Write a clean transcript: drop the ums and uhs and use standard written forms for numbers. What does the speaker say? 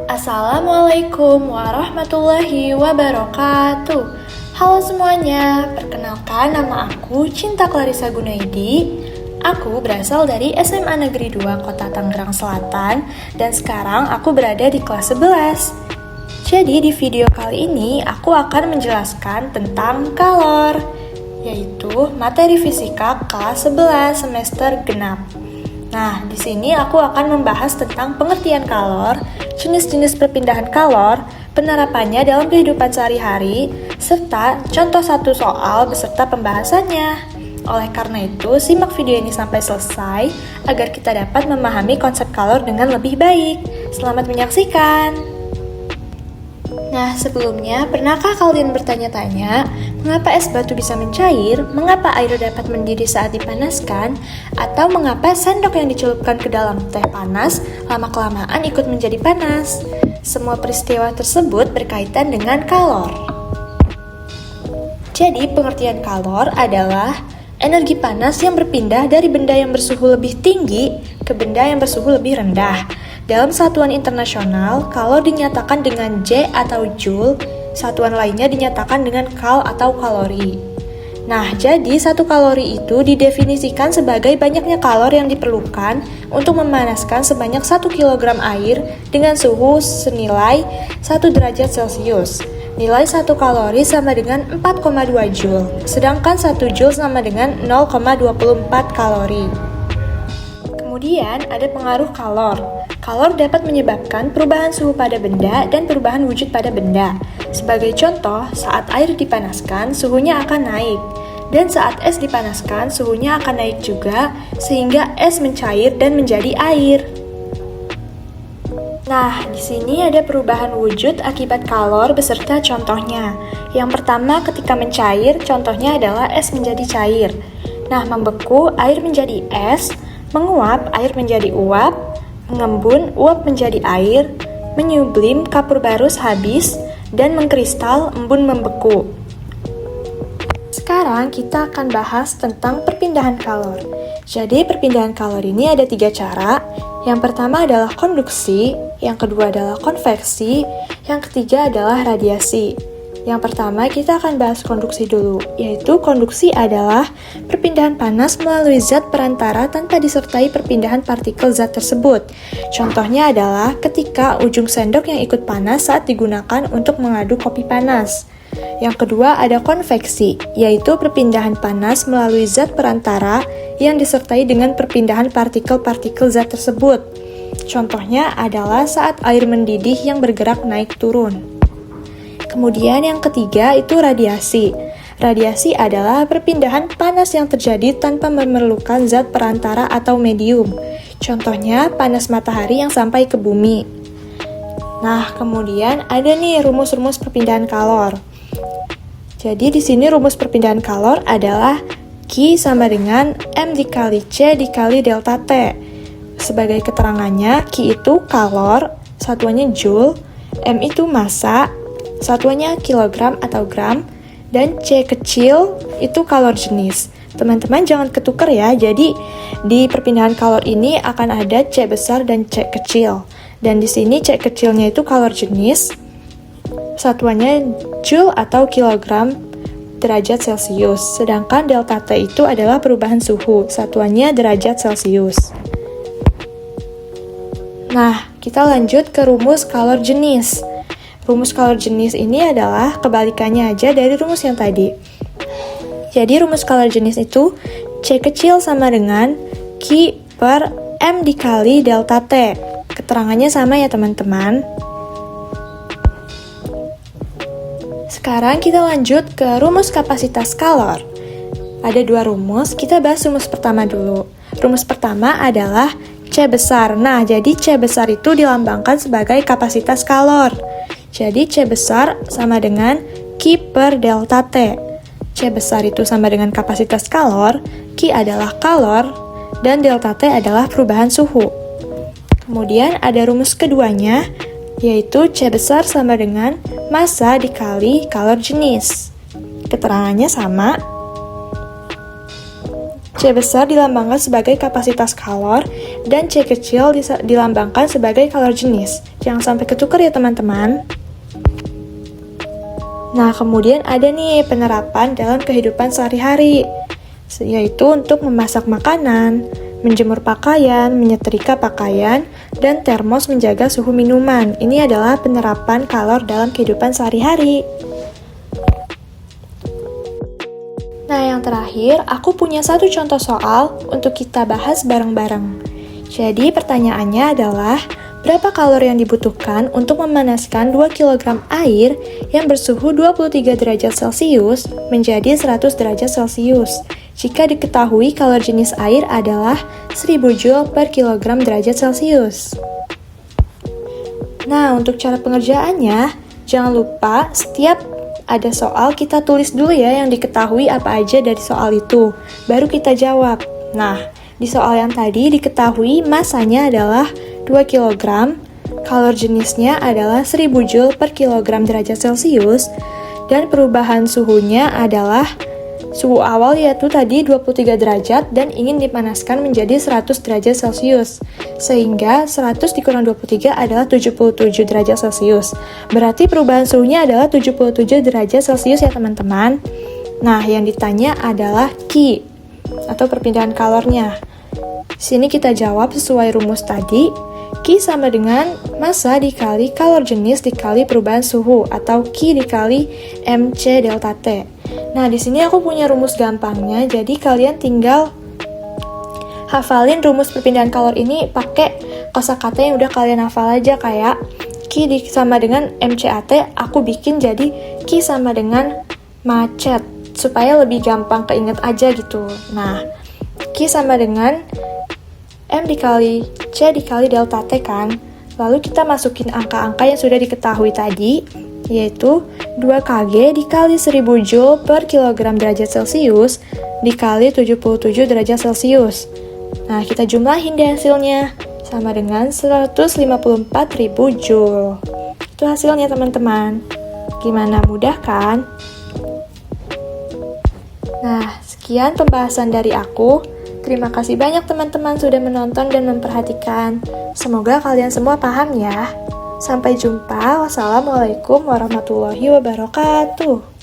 Assalamualaikum warahmatullahi wabarakatuh. Halo semuanya, perkenalkan nama aku Cinta Clarissa Gunaidi. Aku berasal dari SMA Negeri 2 Kota Tangerang Selatan dan sekarang aku berada di kelas 11. Jadi di video kali ini aku akan menjelaskan tentang kalor, yaitu materi fisika kelas 11 semester genap. Nah, di sini aku akan membahas tentang pengertian kalor, jenis-jenis perpindahan kalor, penerapannya dalam kehidupan sehari-hari, serta contoh satu soal beserta pembahasannya. Oleh karena itu, simak video ini sampai selesai agar kita dapat memahami konsep kalor dengan lebih baik. Selamat menyaksikan! Nah, sebelumnya, pernahkah kalian bertanya-tanya, mengapa es batu bisa mencair, mengapa air dapat mendidih saat dipanaskan, atau mengapa sendok yang dicelupkan ke dalam teh panas, lama-kelamaan ikut menjadi panas? Semua peristiwa tersebut berkaitan dengan kalor. Jadi, pengertian kalor adalah energi panas yang berpindah dari benda yang bersuhu lebih tinggi ke benda yang bersuhu lebih rendah. Dalam satuan internasional, kalor dinyatakan dengan J atau Joule, satuan lainnya dinyatakan dengan kal atau kalori. Nah, jadi satu kalori itu didefinisikan sebagai banyaknya kalor yang diperlukan untuk memanaskan sebanyak 1 kg air dengan suhu senilai 1 derajat Celcius. Nilai 1 kalori sama dengan 4,2 Joule, sedangkan 1 Joule sama dengan 0,24 kalori. Kemudian ada pengaruh kalor. Kalor dapat menyebabkan perubahan suhu pada benda dan perubahan wujud pada benda. Sebagai contoh, saat air dipanaskan, suhunya akan naik. Dan saat es dipanaskan, suhunya akan naik juga, sehingga es mencair dan menjadi air. Nah, di sini ada perubahan wujud akibat kalor beserta contohnya. Yang pertama, ketika mencair, contohnya adalah es menjadi cair. Nah, membeku, air menjadi es, menguap, air menjadi uap, mengembun, uap menjadi air, menyublim, kapur barus habis, dan mengkristal, embun membeku. Sekarang kita akan bahas tentang perpindahan kalor. Jadi perpindahan kalor ini ada 3 cara. Yang pertama adalah konduksi, yang kedua adalah konveksi, yang ketiga adalah radiasi. Yang pertama kita akan bahas konduksi dulu, yaitu konduksi adalah perpindahan panas melalui zat perantara tanpa disertai perpindahan partikel zat tersebut. Contohnya adalah ketika ujung sendok yang ikut panas saat digunakan untuk mengaduk kopi panas. Yang kedua ada konveksi, yaitu perpindahan panas melalui zat perantara yang disertai dengan perpindahan partikel-partikel zat tersebut. Contohnya adalah saat air mendidih yang bergerak naik turun. Kemudian yang ketiga itu radiasi. Radiasi adalah perpindahan panas yang terjadi tanpa memerlukan zat perantara atau medium. Contohnya panas matahari yang sampai ke bumi. Nah, kemudian ada nih rumus-rumus perpindahan kalor. Jadi di sini rumus perpindahan kalor adalah Q sama dengan M dikali C dikali delta T. Sebagai keterangannya, Q itu kalor, satuannya Joule, M itu massa, satuannya kilogram atau gram, dan C kecil itu kalor jenis. Teman-teman jangan ketukar ya, jadi di perpindahan kalor ini akan ada C besar dan C kecil. Dan di sini C kecilnya itu kalor jenis, satuannya Joule atau kilogram derajat Celcius. Sedangkan delta T itu adalah perubahan suhu, satuannya derajat Celcius. Nah, kita lanjut ke rumus kalor jenis. Rumus kalor jenis ini adalah kebalikannya aja dari rumus yang tadi. Jadi rumus kalor jenis itu C kecil sama dengan Q per M dikali delta T. Keterangannya sama ya teman-teman. Sekarang kita lanjut ke rumus kapasitas kalor. Ada 2 rumus, kita bahas rumus pertama dulu. Rumus pertama adalah C besar. Nah, jadi C besar itu dilambangkan sebagai kapasitas kalor. Jadi C besar sama dengan Q per delta T. C besar itu sama dengan kapasitas kalor, Q adalah kalor, dan delta T adalah perubahan suhu. Kemudian ada rumus keduanya, yaitu C besar sama dengan massa dikali kalor jenis. Keterangannya sama. C C besar dilambangkan sebagai kapasitas kalor, dan C kecil dilambangkan sebagai kalor jenis. Jangan sampai ketukar ya teman-teman. Nah, kemudian ada nih penerapan dalam kehidupan sehari-hari, yaitu untuk memasak makanan, menjemur pakaian, menyetrika pakaian, dan termos menjaga suhu minuman. Ini adalah penerapan kalor dalam kehidupan sehari-hari. Nah, yang terakhir, aku punya satu contoh soal untuk kita bahas bareng-bareng. Jadi, pertanyaannya adalah, berapa kalori yang dibutuhkan untuk memanaskan 2 kg air yang bersuhu 23 derajat Celcius menjadi 100 derajat Celcius? Jika diketahui kalor jenis air adalah 1000 Joule per kilogram derajat Celcius. Nah, untuk cara pengerjaannya, jangan lupa setiap ada soal kita tulis dulu ya yang diketahui apa aja dari soal itu, baru kita jawab. Nah, di soal yang tadi diketahui masanya adalah 2 kg, kalor jenisnya adalah 1000 Joule per kilogram derajat Celcius, dan perubahan suhunya adalah suhu awal yaitu tadi 23 derajat dan ingin dipanaskan menjadi 100 derajat Celcius. Sehingga 100 dikurang 23 adalah 77 derajat Celcius. Berarti perubahan suhunya adalah 77 derajat Celcius ya teman-teman. Nah, yang ditanya adalah Q atau perpindahan kalornya. Sini kita jawab sesuai rumus tadi. Q sama dengan massa dikali kalor jenis dikali perubahan suhu atau Q dikali MC delta T. Nah, di sini aku punya rumus gampangnya, jadi kalian tinggal hafalin rumus perpindahan kalor ini pakai kosakata yang udah kalian hafal aja, kayak Q sama dengan MCAT, aku bikin jadi Q sama dengan macet, supaya lebih gampang keinget aja gitu. Nah, Q sama dengan M dikali C dikali delta T kan. Lalu kita masukin angka-angka yang sudah diketahui tadi, yaitu 2 Kg dikali 1000 Joule per kilogram derajat Celcius dikali 77 derajat Celcius. Nah, kita jumlahin deh hasilnya, sama dengan 154.000 Joule. Itu hasilnya teman-teman. Gimana, mudah kan? Nah, sekian pembahasan dari aku. Terima kasih banyak teman-teman sudah menonton dan memperhatikan. Semoga kalian semua paham ya. Sampai jumpa. Wassalamualaikum warahmatullahi wabarakatuh.